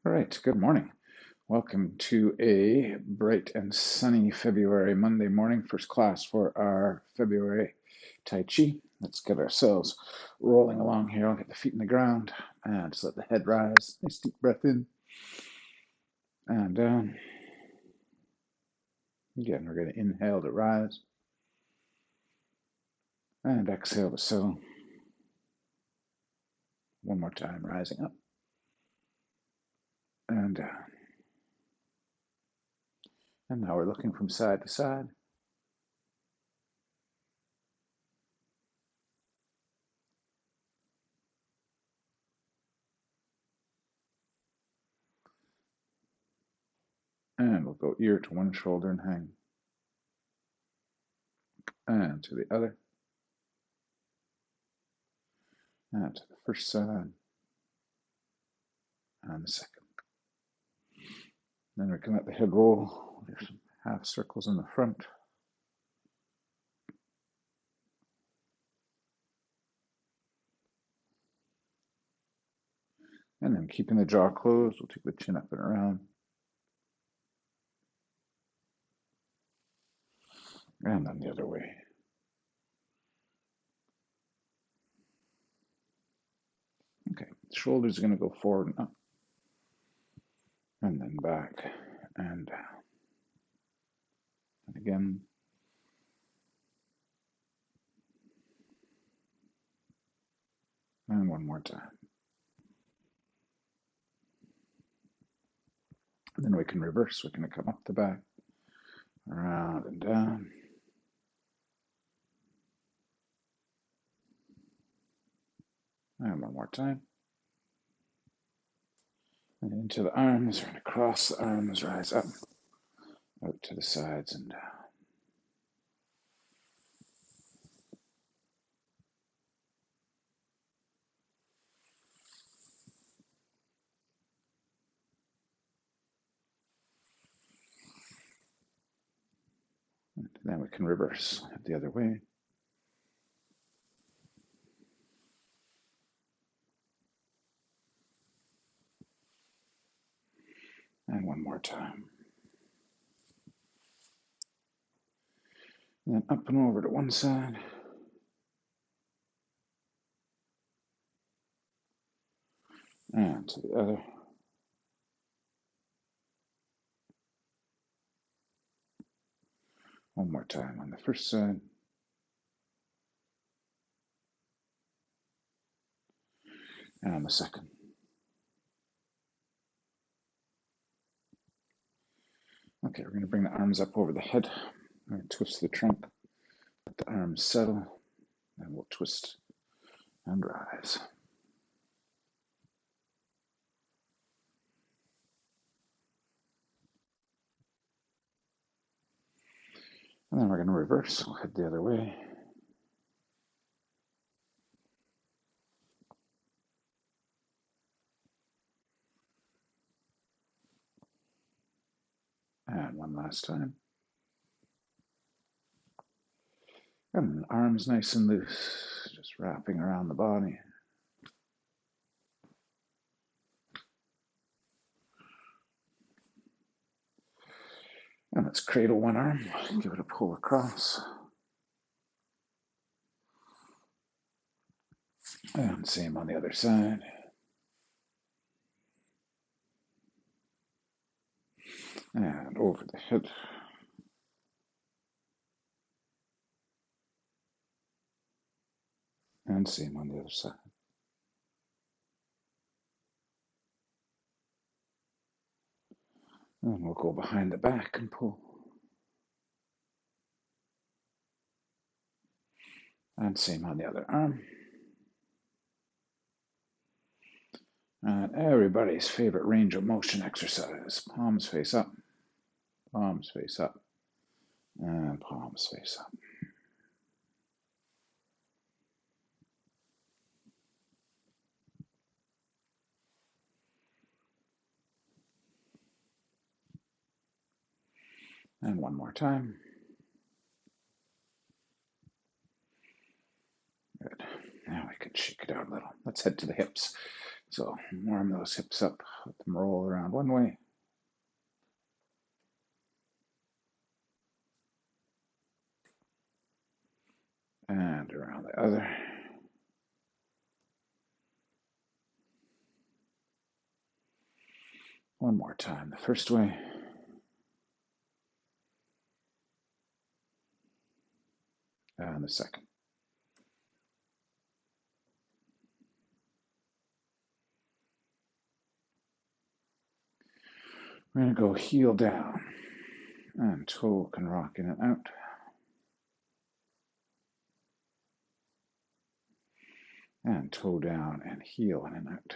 All right, good morning. Welcome to a bright and sunny February Monday morning, first class for our February Tai Chi. Let's get ourselves rolling along here. I'll get the feet in the ground and just let the head rise. Nice deep breath in and down. Again, we're going to inhale to rise and exhale to settle. One more time, rising up and down. And now we're looking from side to side. And we'll go ear to one shoulder and hang. And to the other. And to the first side. And the second. Then we can let the head roll. There's some half circles in the front. And then keeping the jaw closed, we'll take the chin up and around. And then the other way. Okay, shoulders are going to go forward and up. And then back and down. And again. And one more time. And then we can reverse. We're going to come up the back, around and down. And one more time. And into the arms. We're going to cross the arms, rise up, out to the sides and down. And then we can reverse the other way. And one more time. And then up and over to one side. And to the other. One more time on the first side. And on the second. Okay, we're going to bring the arms up over the head. We're going to twist the trunk. Let the arms settle. And we'll twist and rise. And then we're going to reverse. We'll head the other way. And one last time. And arms nice and loose, just wrapping around the body. And let's cradle one arm, give it a pull across. And same on the other side. And over the head. And same on the other side. And we'll go behind the back and pull. And same on the other arm. And everybody's favorite range of motion exercise. Palms face up, and palms face up. And one more time. Good. Now we can shake it out a little. Let's head to the hips. So warm those hips up, let them roll around one way. And around the other. One more time, the first way. And the second. We're going to go heel down, and toe can rock in and out. And toe down and heel in and out.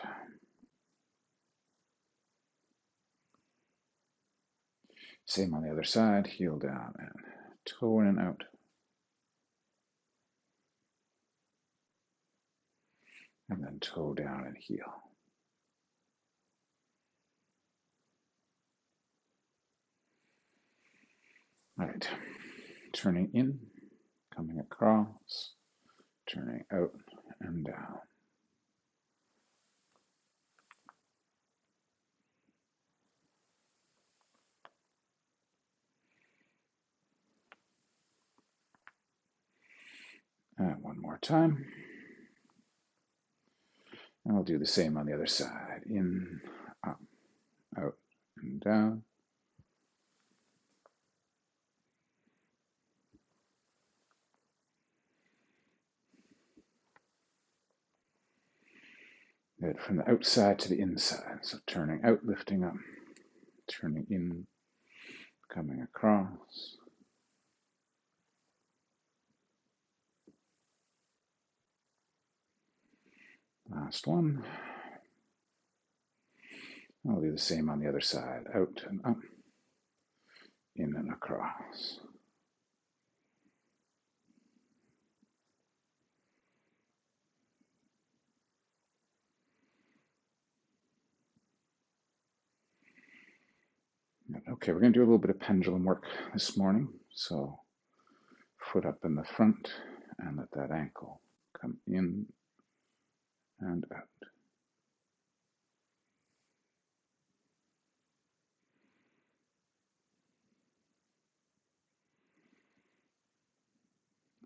Same on the other side, heel down and toe in and out. And then toe down and heel. All right, turning in, coming across, turning out and down. And one more time. And we'll do the same on the other side. In, up, out, and down. Good, from the outside to the inside. So turning out, lifting up, turning in, coming across. Last one. I'll do the same on the other side. Out and up, in and across. Okay, we're going to do a little bit of pendulum work this morning. So foot up in the front and let that ankle come in and out.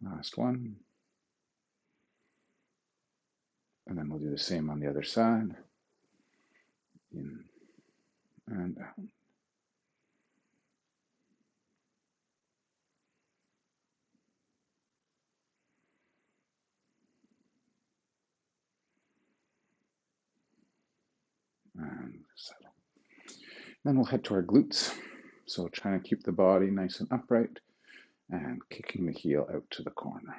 Last one. And then we'll do the same on the other side. In and out. And settle. Then we'll head to our glutes. So trying to keep the body nice and upright and kicking the heel out to the corner.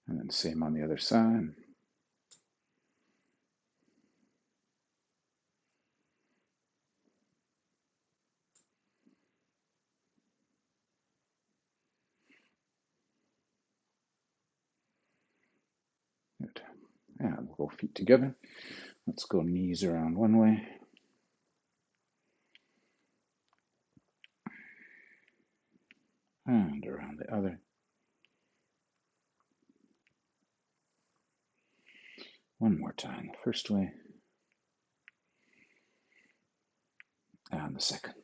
And then same on the other side. Good. And we'll go feet together. Let's go knees around one way. And around the other. One more time, the first way. And the second.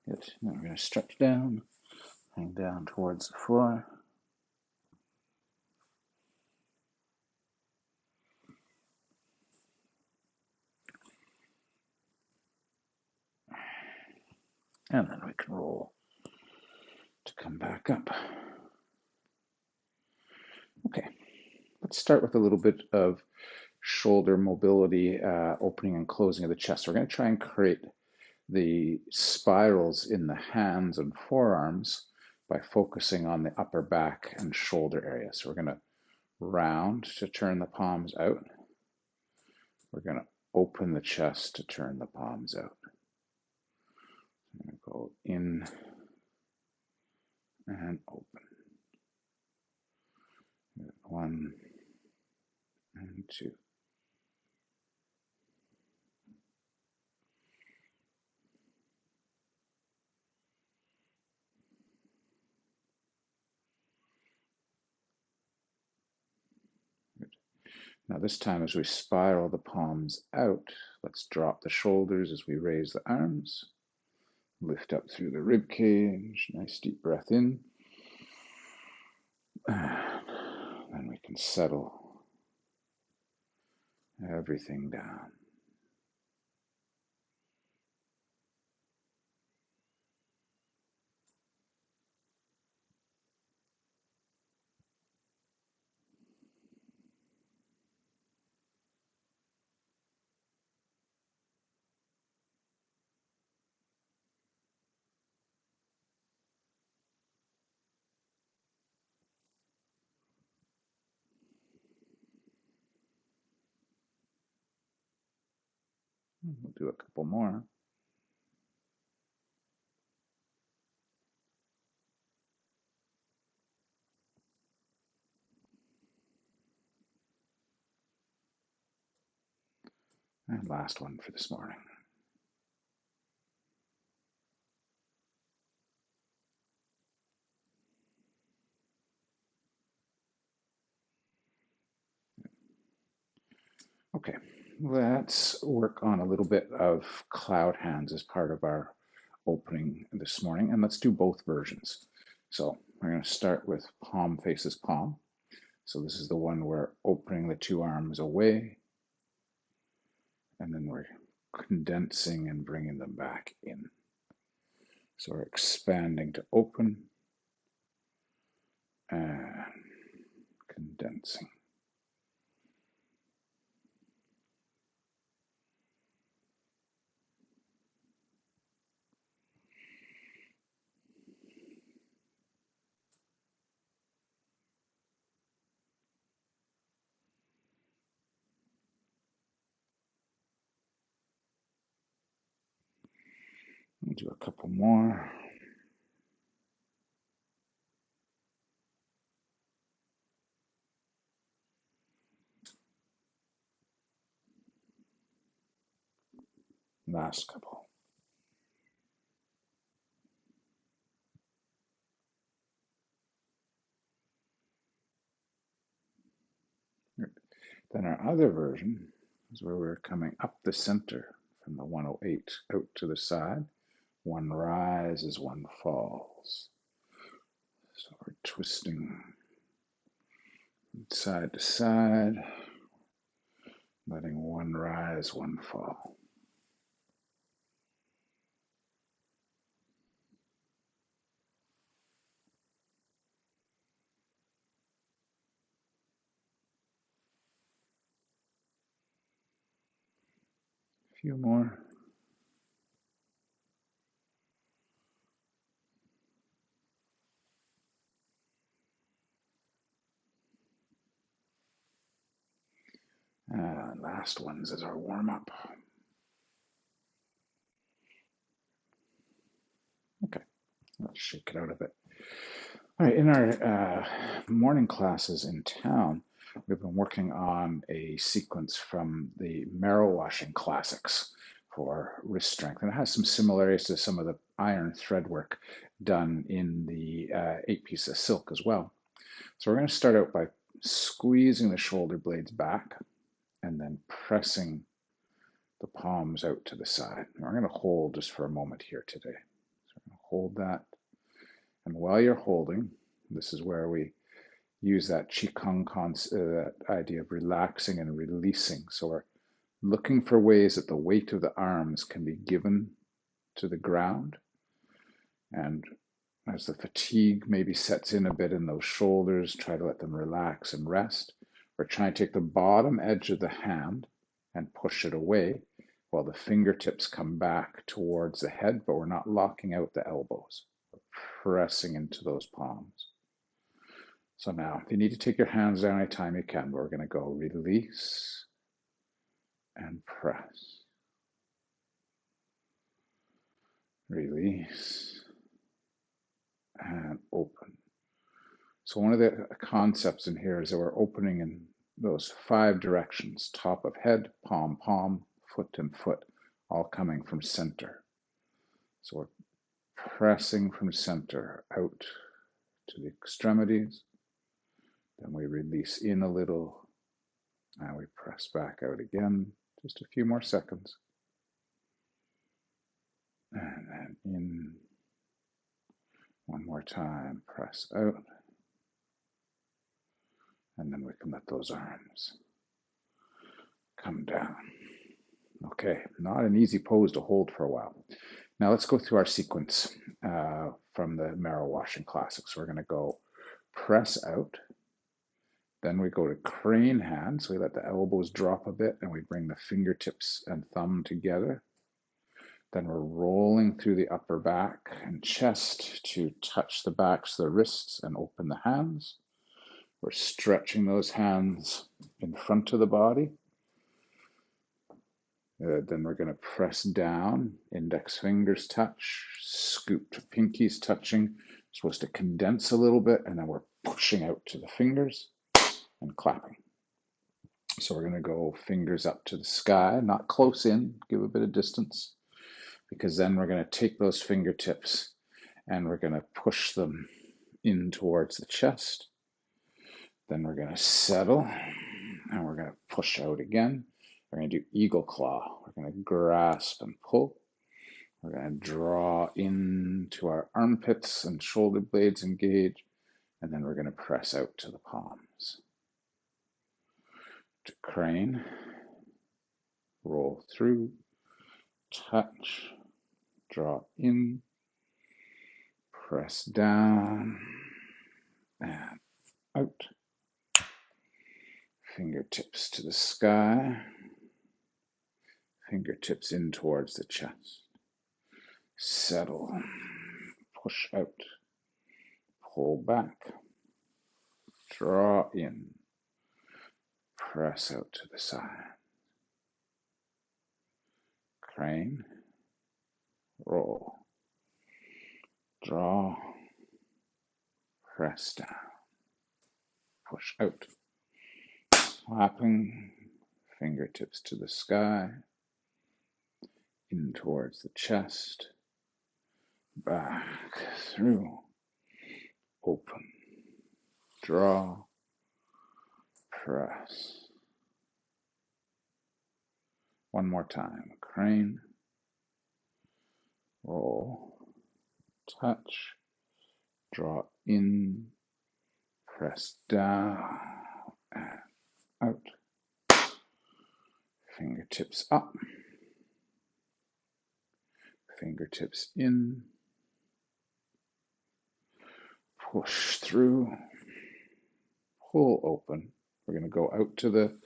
Good. Now we're going to stretch down, hang down towards the floor. And then we can roll to come back up. Okay, let's start with a little bit of shoulder mobility, opening and closing of the chest. We're going to try and create the spirals in the hands and forearms by focusing on the upper back and shoulder area. So we're going to round to turn the palms out. We're going to open the chest to turn the palms out. I'm going to go in and open. 1 and 2. Good. Now this time as we spiral the palms out, let's drop the shoulders as we raise the arms. Lift up through the rib cage. Nice deep breath in. And then we can settle everything down. We'll do a couple more. And last one for this morning. Okay, let's work on a little bit of cloud hands as part of our opening this morning, and let's do both versions. So we're going to start with palm faces palm. So this is the one where opening the two arms away, and then we're condensing and bringing them back in. So we're expanding to open and condensing. We'll do a couple more. Last couple. Then our other version is where we're coming up the center from the 108 out to the side. One rises, one falls. So we're twisting side to side, letting one rise, one fall. A few more. Last ones as our warm-up. Okay, let's shake it out a bit. All right, in our morning classes in town, we've been working on a sequence from the marrow washing classics for wrist strength. And it has some similarities to some of the iron thread work done in the 8-piece of silk as well. So we're going to start out by squeezing the shoulder blades back and then pressing the palms out to the side. And we're going to hold just for a moment here today. So we're going to hold that. And while you're holding, this is where we use that Qigong that idea of relaxing and releasing. So we're looking for ways that the weight of the arms can be given to the ground. And as the fatigue maybe sets in a bit in those shoulders, try to let them relax and rest. We're trying to take the bottom edge of the hand and push it away while the fingertips come back towards the head, but we're not locking out the elbows. We're pressing into those palms. So now, if you need to take your hands down anytime you can, we're going to go release and press. Release and open. So one of the concepts in here is that we're opening in those 5 directions: top of head, palm, palm, foot, and foot, all coming from center. So we're pressing from center out to the extremities. Then we release in a little, and we press back out again. Just a few more seconds. And then in one more time, press out. And then we can let those arms come down. Okay, not an easy pose to hold for a while. Now let's go through our sequence from the marrow washing classics. We're going to go press out. Then we go to crane hands. We let the elbows drop a bit and we bring the fingertips and thumb together. Then we're rolling through the upper back and chest to touch the backs of the wrists and open the hands. We're stretching those hands in front of the body. Then we're going to press down, index fingers touch, scoop to pinkies touching. Supposed to condense a little bit, and then we're pushing out to the fingers and clapping. So we're going to go fingers up to the sky, not close in, give a bit of distance, because then we're going to take those fingertips and we're going to push them in towards the chest. Then we're going to settle and we're going to push out again. We're going to do eagle claw. We're going to grasp and pull. We're going to draw into our armpits and shoulder blades engage, and then we're going to press out to the palms. To crane, roll through, touch, draw in, press down, and out. Fingertips to the sky, fingertips in towards the chest. Settle, push out, pull back, draw in, press out to the side. Crane, roll, draw, press down, push out. Clapping, fingertips to the sky, in towards the chest, back, through, open, draw, press. One more time. Crane, roll, touch, draw in, press down, and out. Fingertips up, fingertips in, push through, pull open. We're going to go out to the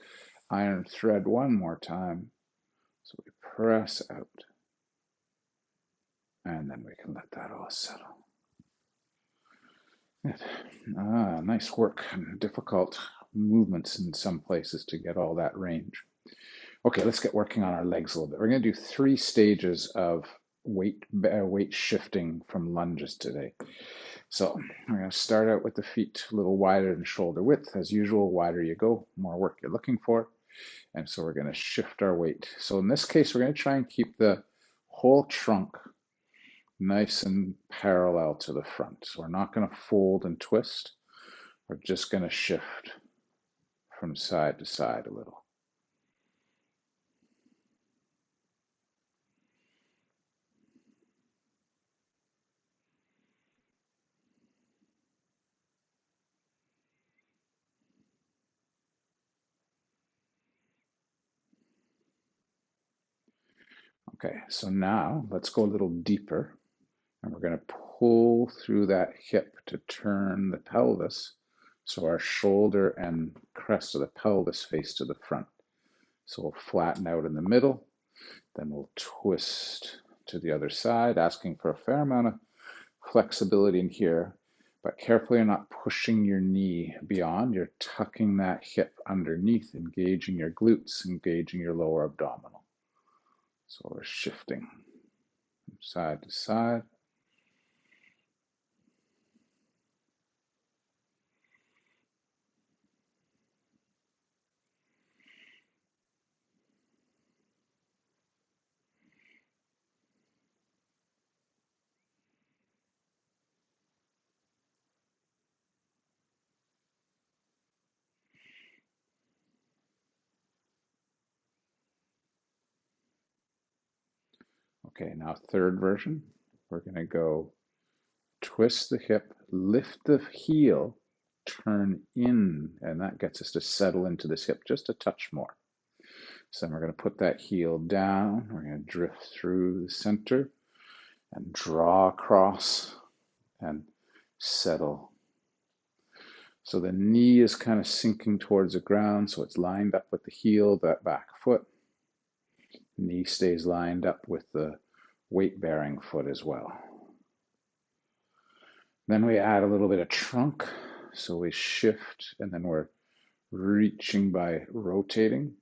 iron thread one more time. So we press out, and then we can let that all settle. Good. Nice work. Difficult movements in some places to get all that range. Okay, let's get working on our legs a little bit. We're going to do 3 stages of weight shifting from lunges today. So we're going to start out with the feet a little wider than shoulder width. As usual, wider you go, more work you're looking for. And so we're going to shift our weight. So in this case, we're going to try and keep the whole trunk nice and parallel to the front. So we're not going to fold and twist. We're just going to shift from side to side a little. Okay, so now let's go a little deeper, and we're going to pull through that hip to turn the pelvis so our shoulder and crest of the pelvis face to the front. So we'll flatten out in the middle, then we'll twist to the other side, asking for a fair amount of flexibility in here, but carefully you're not pushing your knee beyond. You're tucking that hip underneath, engaging your glutes, engaging your lower abdominal. So we're shifting from side to side. Okay, now third version. We're going to go twist the hip, lift the heel, turn in, and that gets us to settle into this hip just a touch more. So then we're going to put that heel down. We're going to drift through the center and draw across and settle. So the knee is kind of sinking towards the ground, so it's lined up with the heel, that back foot. Knee stays lined up with the weight-bearing foot as well. Then we add a little bit of trunk, so we shift, and then we're reaching by rotating,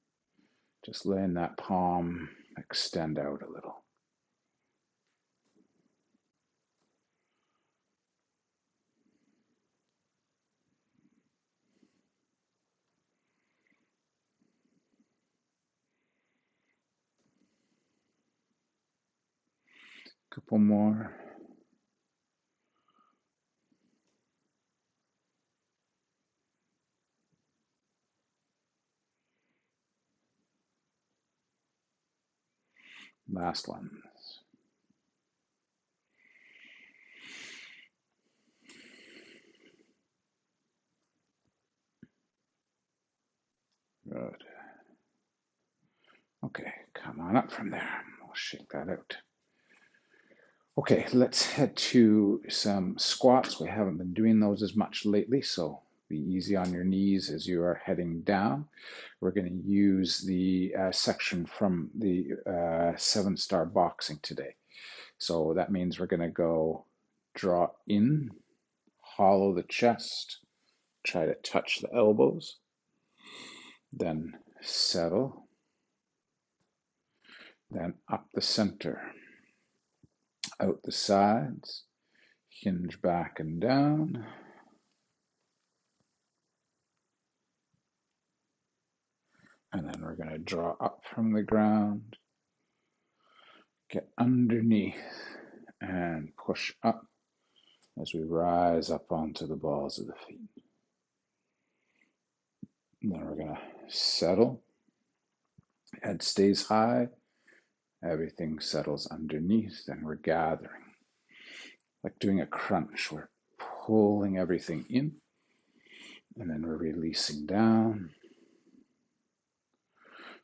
just letting that palm extend out a little. Couple more. Last one. Good. Okay, come on up from there. We'll shake that out. Okay, let's head to some squats. We haven't been doing those as much lately, so be easy on your knees as you are heading down. We're going to use the section from the 7-star boxing today. So that means we're going to go draw in, hollow the chest, try to touch the elbows, then settle, then up the center, out the sides, hinge back and down, and then we're going to draw up from the ground, get underneath, and push up as we rise up onto the balls of the feet. And then we're going to settle, head stays high, everything settles underneath, and we're gathering. Like doing a crunch, we're pulling everything in, and then we're releasing down.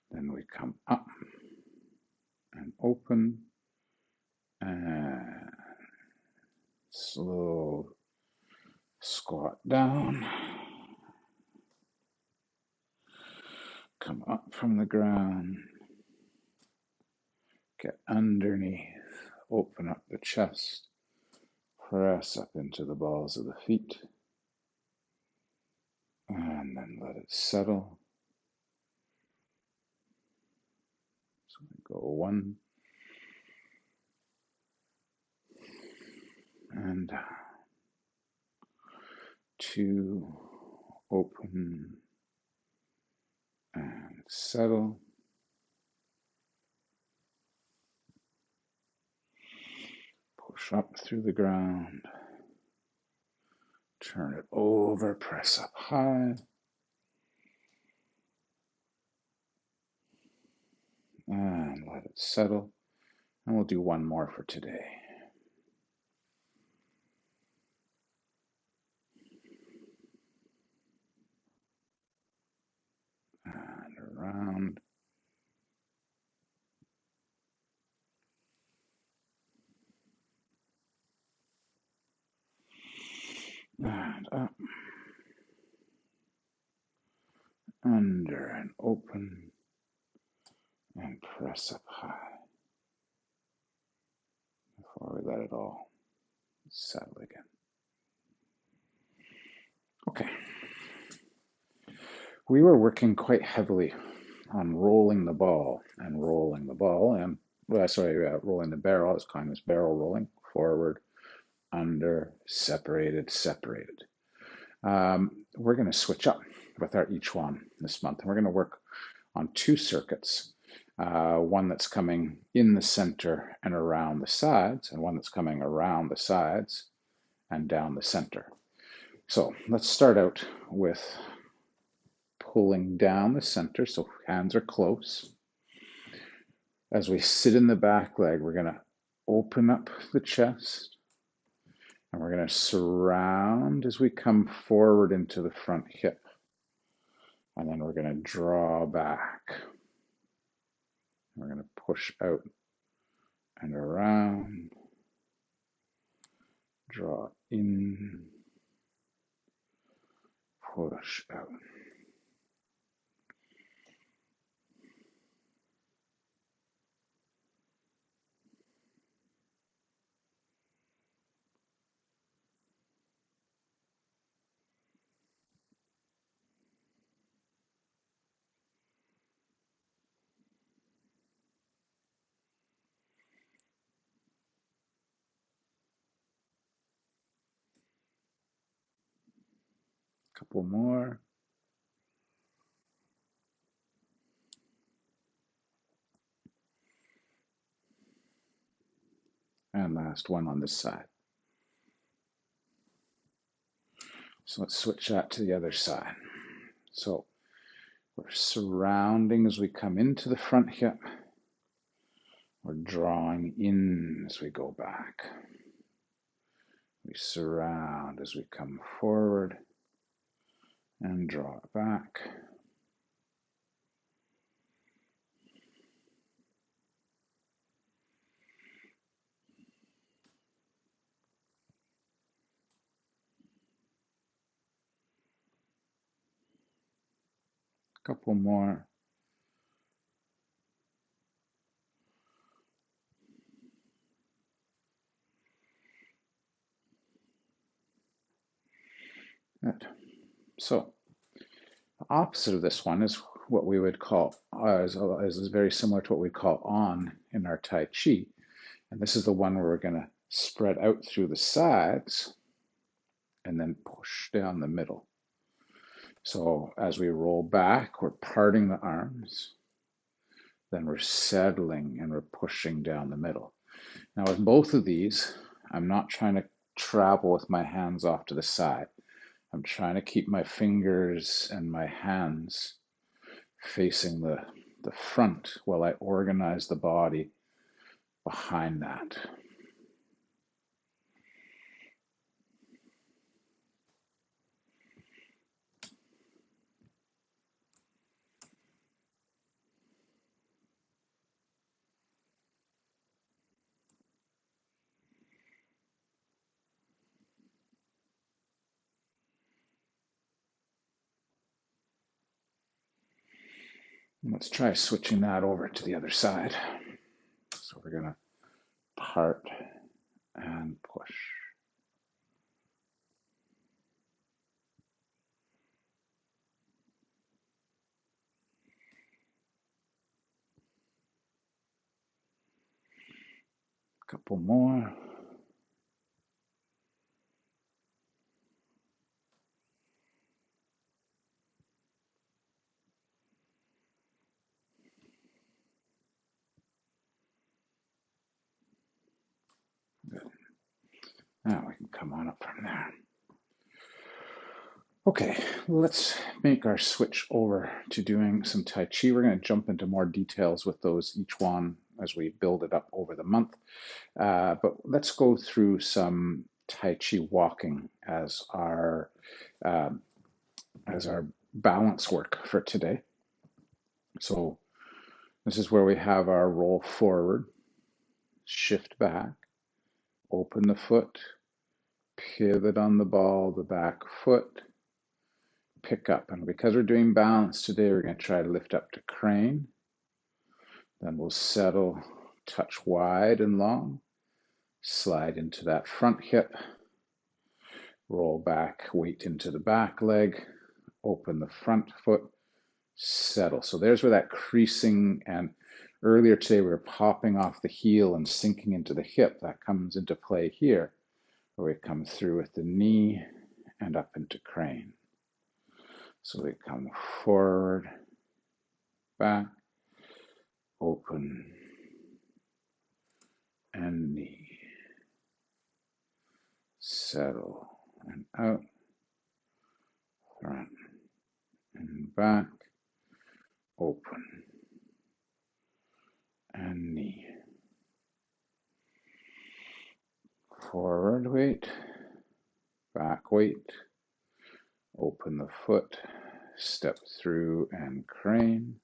Then we come up and open, and slow squat down. Come up from the ground, get underneath, open up the chest, press up into the balls of the feet, and then let it settle. So we go 1 and 2, open and settle. Push up through the ground, turn it over, press up high, and let it settle. And we'll do one more for today. And around. And up. Under and open. And press up high. Before we let it all settle again. Okay. We were working quite heavily on rolling the ball and rolling the ball and rolling the barrel. It's kind of this barrel rolling forward, under, separated, separated. We're going to switch up with our Chuan this month. And we're going to work on 2 circuits. One that's coming in the center and around the sides, and one that's coming around the sides and down the center. So let's start out with pulling down the center, so hands are close. As we sit in the back leg, we're going to open up the chest and we're going to surround as we come forward into the front hip. And then we're going to draw back. We're going to push out and around, draw in, push out. Couple more. And last one on this side. So let's switch that to the other side. So we're surrounding as we come into the front hip. We're drawing in as we go back. We surround as we come forward and draw it back. Couple more. Good. So the opposite of this one is what we would call, is very similar to what we call on in our Tai Chi. And this is the one where we're going to spread out through the sides and then push down the middle. So as we roll back, we're parting the arms, then we're settling and we're pushing down the middle. Now with both of these, I'm not trying to travel with my hands off to the side. I'm trying to keep my fingers and my hands facing the front while I organize the body behind that. Let's try switching that over to the other side. So we're going to part and push. Couple more. Good. Now we can come on up from there. Okay, let's make our switch over to doing some Tai Chi. We're going to jump into more details with those each one as we build it up over the month. But let's go through some Tai Chi walking as our balance work for today. So this is where we have our roll forward, shift back, open the foot, pivot on the ball, the back foot, pick up. And because we're doing balance today, we're going to try to lift up to crane. Then we'll settle, touch wide and long, slide into that front hip, roll back, weight into the back leg, open the front foot, settle. So there's where that creasing, and earlier today we were popping off the heel and sinking into the hip. That comes into play here, where we come through with the knee and up into crane. So we come forward, back, open, and knee. Settle and out, front and back, open and knee. Forward weight, back weight, open the foot, step through and crane.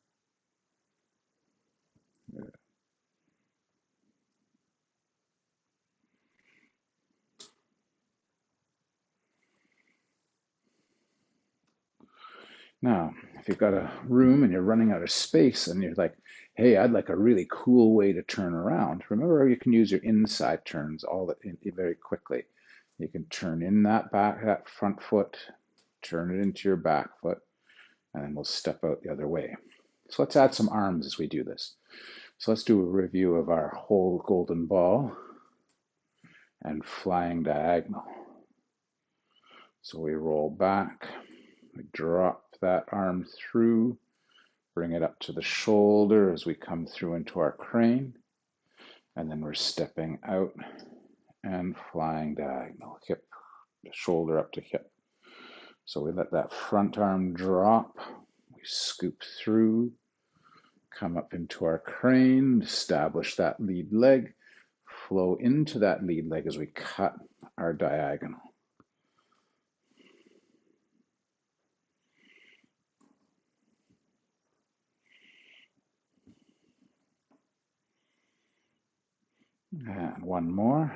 Now, if you've got a room and you're running out of space and you're like, hey, I'd like a really cool way to turn around, remember you can use your inside turns very quickly. You can turn in that front foot, turn it into your back foot, and then we'll step out the other way. So let's add some arms as we do this. So let's do a review of our whole golden ball and flying diagonal. So we roll back, we drop that arm through, bring it up to the shoulder as we come through into our crane, and then we're stepping out and flying diagonal, hip, shoulder up to hip. So we let that front arm drop, we scoop through, come up into our crane, establish that lead leg, flow into that lead leg as we cut our diagonal. And one more.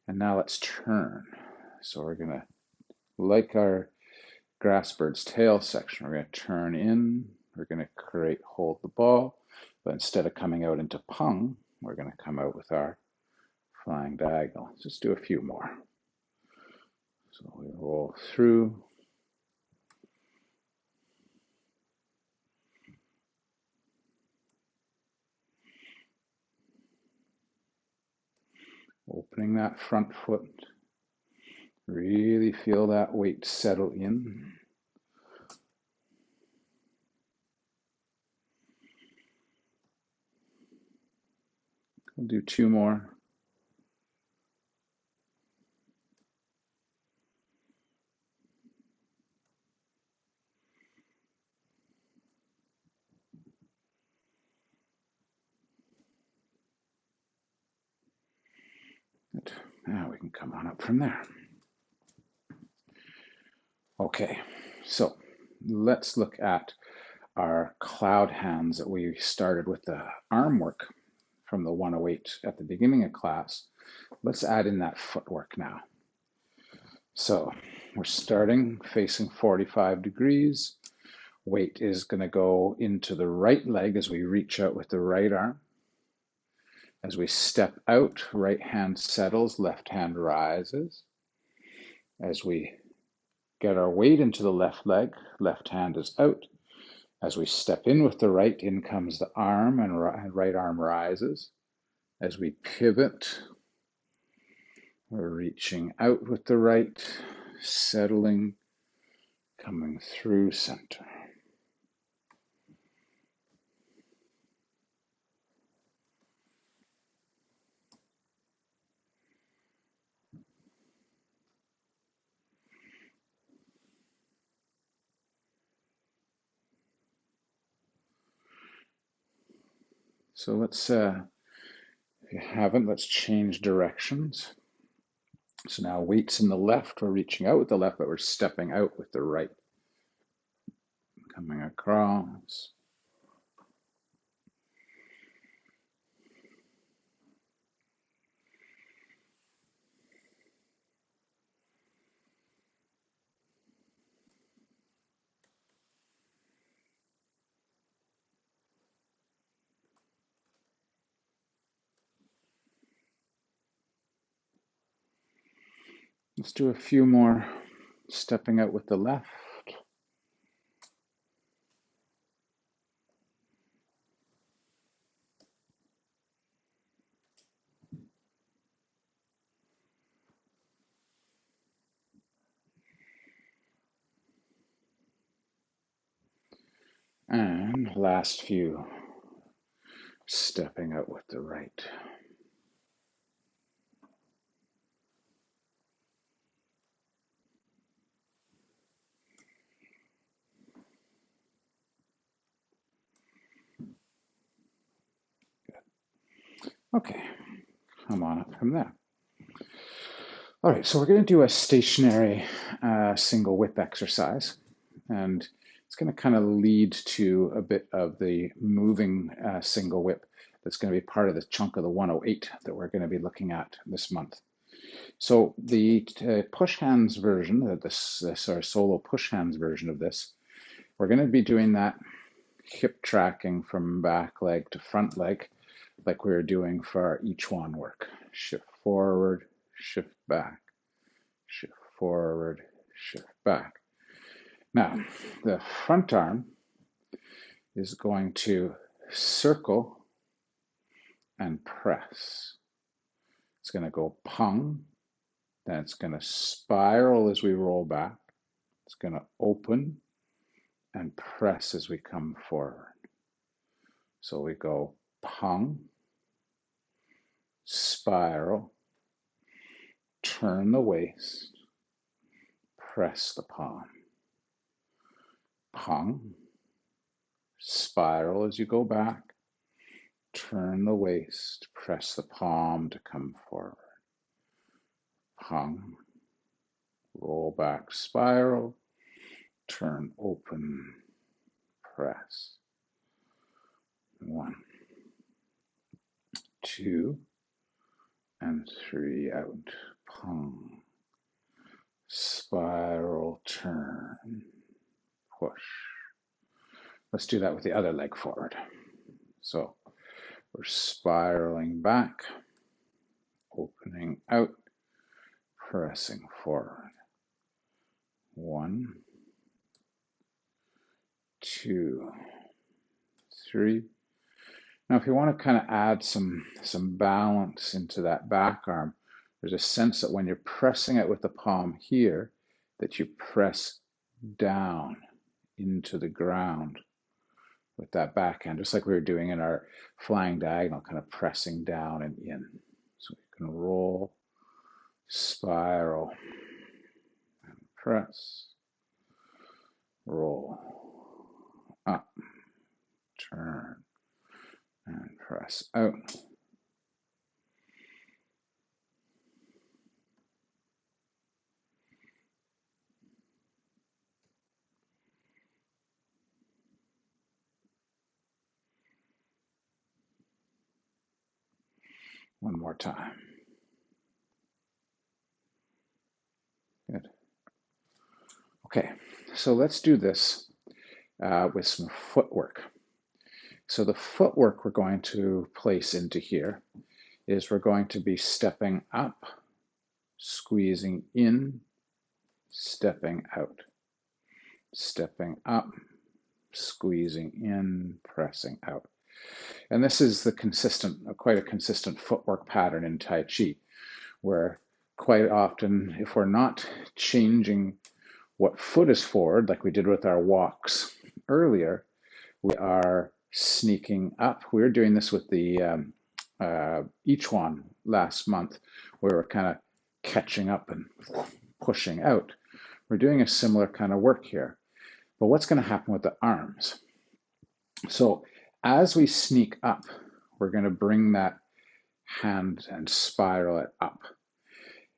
And now let's turn. So we're going to, like our grassbird's tail section, we're going to turn in, we're going to hold the ball, but instead of coming out into pung, we're going to come out with our flying diagonal. Let's just do a few more. So we roll through. Opening that front foot. Really feel that weight settle in. We'll do two more. Good. Now we can come on up from there. Okay, so let's look at our cloud hands that we started with the arm work from the 108 at the beginning of class. Let's add in that footwork now. So we're starting facing 45 degrees. Weight is going to go into the right leg as we reach out with the right arm. As we step out, right hand settles, left hand rises. As we get our weight into the left leg, left hand is out. As we step in with the right, in comes the arm and right arm rises. As we pivot, we're reaching out with the right, settling, coming through center. So let's, if you haven't, let's change directions. So now weight's in the left, we're reaching out with the left, but we're stepping out with the right. Coming across. Let's do a few more stepping out with the left. And last few, stepping out with the right. Okay, come on up from there. All right, so we're going to do a stationary single whip exercise, and it's going to kind of lead to a bit of the moving single whip that's going to be part of the chunk of the 108 that we're going to be looking at this month. So the push hands version, this our solo push hands version of this, we're going to be doing that hip tracking from back leg to front leg like we were doing for our Chuan work. Shift forward, shift back, shift forward, shift back. Now, the front arm is going to circle and press. It's going to go pung, then it's going to spiral as we roll back. It's going to open and press as we come forward. So we go pung, spiral, turn the waist, press the palm. Pung, spiral as you go back, turn the waist, press the palm to come forward. Pung, roll back, spiral, turn open, press. 1, 2, and 3 out. Pung, spiral, turn, push. Let's do that with the other leg forward. So we're spiraling back, opening out, pressing forward. 1, 2, 3. Now, if you want to kind of add some balance into that back arm, there's a sense that when you're pressing it with the palm here, that you press down into the ground with that backhand, just like we were doing in our flying diagonal, kind of pressing down and in. So you can roll, spiral, and press, roll, up, turn, and press out. One more time. Good. Okay, so let's do this with some footwork. So the footwork we're going to place into here is we're going to be stepping up, squeezing in, stepping out, stepping up, squeezing in, pressing out. And this is the quite a consistent footwork pattern in Tai Chi, where quite often, if we're not changing what foot is forward, like we did with our walks earlier, we are sneaking up. We were doing this with the Chuan last month, where we're kind of catching up and pushing out. We're doing a similar kind of work here. But what's going to happen with the arms? So as we sneak up, we're going to bring that hand and spiral it up.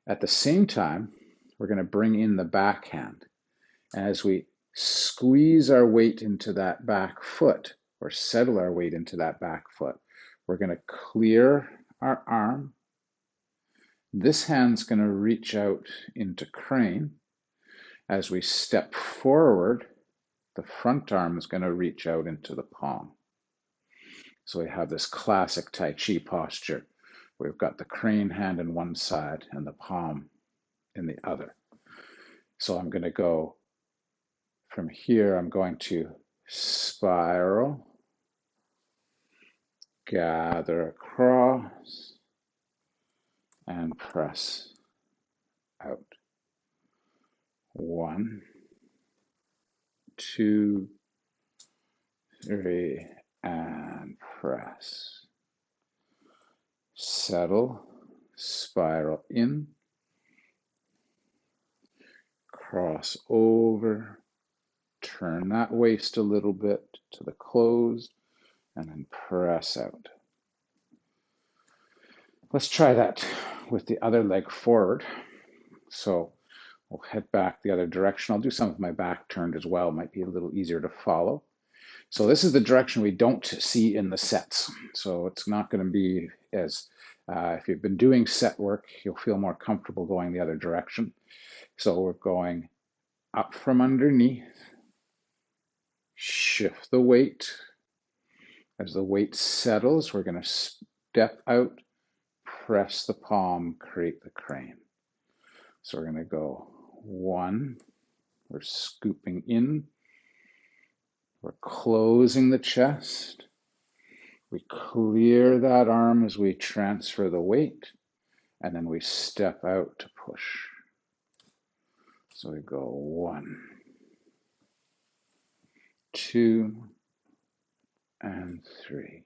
At the same time, we're going to bring in the backhand. As we squeeze our weight into that back foot, or settle our weight into that back foot, we're going to clear our arm. This hand's going to reach out into crane. As we step forward, the front arm is going to reach out into the palm. So we have this classic Tai Chi posture. We've got the crane hand in one side and the palm in the other. So I'm going to go from here, I'm going to spiral, gather across, and press out. 1, 2, 3, and press. Settle, spiral in, cross over, turn that waist a little bit to the closed, and then press out. Let's try that with the other leg forward. So we'll head back the other direction. I'll do some of my back turned as well. It might be a little easier to follow. So this is the direction we don't see in the sets. So it's not going to be as, if you've been doing set work, you'll feel more comfortable going the other direction. So we're going up from underneath, shift the weight. As the weight settles, we're going to step out, press the palm, create the crane. So we're going to go 1, we're scooping in, we're closing the chest, we clear that arm as we transfer the weight, and then we step out to push. So we go 1, 2, and 3.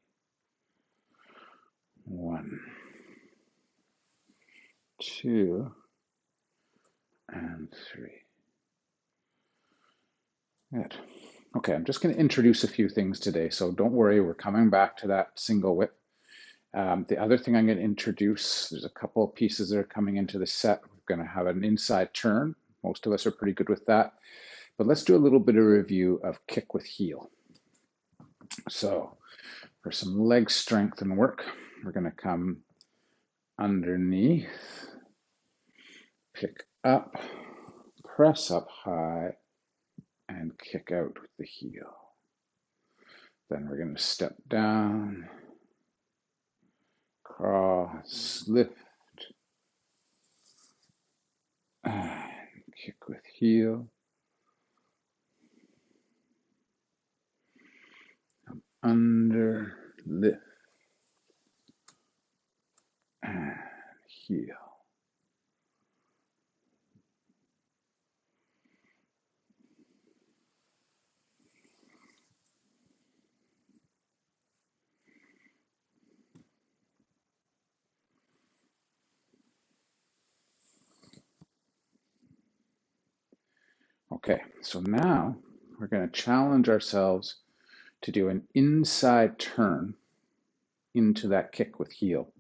1, 2, and 3. Good. Okay, I'm just going to introduce a few things today, so don't worry, we're coming back to that single whip. The other thing I'm going to introduce, there's a couple of pieces that are coming into the set. We're going to have an inside turn. Most of us are pretty good with that. But let's do a little bit of review of kick with heel. So for some leg strength and work, we're going to come underneath, pick up, press up high, and kick out with the heel. Then we're going to step down, cross, lift, and kick with heel. Under, lift, and heel. Okay, so now we're going to challenge ourselves to do an inside turn into that kick with heel.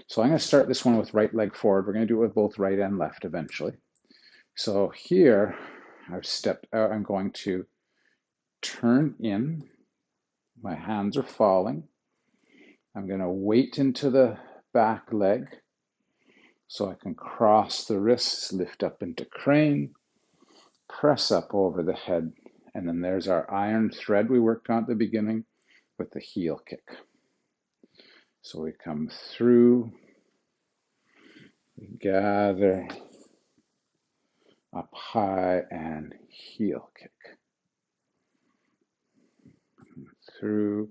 So I'm going to start this one with right leg forward. We're going to do it with both right and left eventually. So here I've stepped out. I'm going to turn in. My hands are falling. I'm going to weight into the back leg so I can cross the wrists, lift up into crane, press up over the head, and then there's our iron thread we worked on at the beginning with the heel kick. So we come through, we gather up high and heel kick. Through,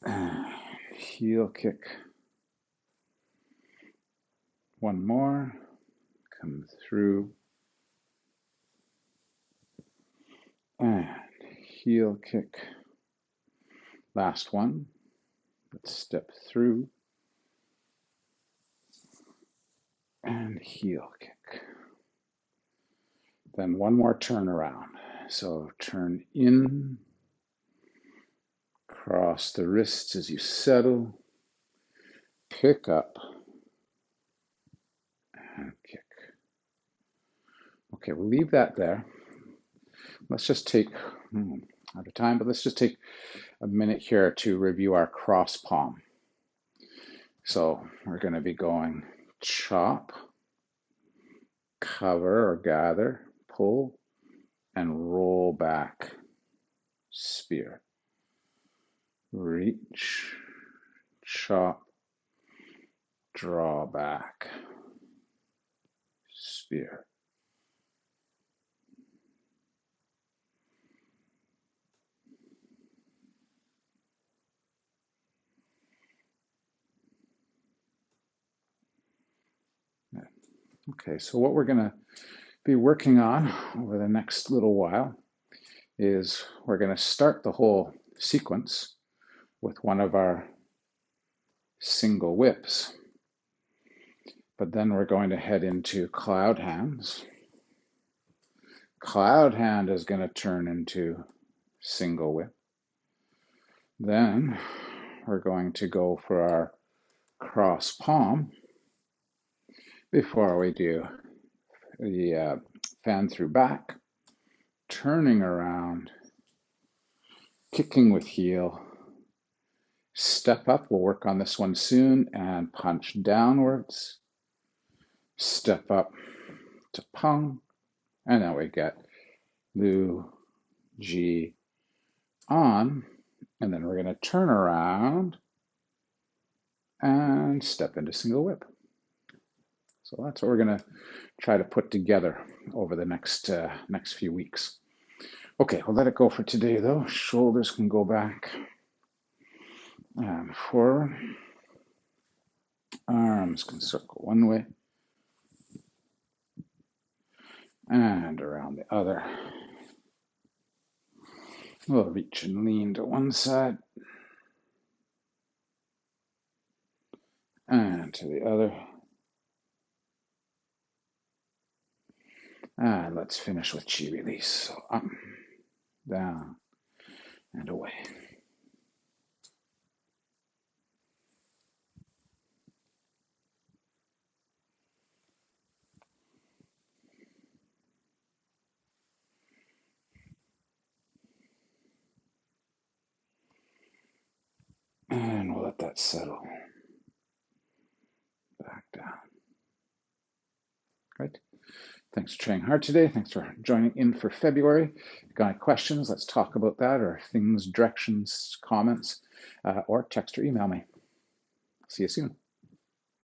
and heel kick. One more, come through, and heel kick. Last one, let's step through, and heel kick. Then one more turn around. So turn in, cross the wrists as you settle, pick up, and kick. Okay, we'll leave that there. Let's just take, out of time, but let's just take a minute here to review our cross palm. So we're going to be going chop, cover or gather, pull, and roll back, spear. Reach, chop, draw back, spear. Okay, so what we're going to be working on over the next little while is we're going to start the whole sequence with one of our single whips. But then we're going to head into cloud hands. Cloud hand is going to turn into single whip. Then we're going to go for our cross palm before we do the fan through back, turning around, kicking with heel, step up, we'll work on this one soon, and punch downwards, step up to pung, and then we get Lu, Ji, on, and then we're going to turn around and step into single whip. So that's what we're going to try to put together over the next few weeks. Okay, we'll let it go for today though. Shoulders can go back and forward. Arms can circle one way and around the other. We'll reach and lean to one side and to the other. And let's finish with chi release. So up, down, and away. And we'll let that settle back down. Right. Thanks for training hard today. Thanks for joining in for February. If you've got any questions, let's talk about that, or things, directions, comments, or text or email me. See you soon.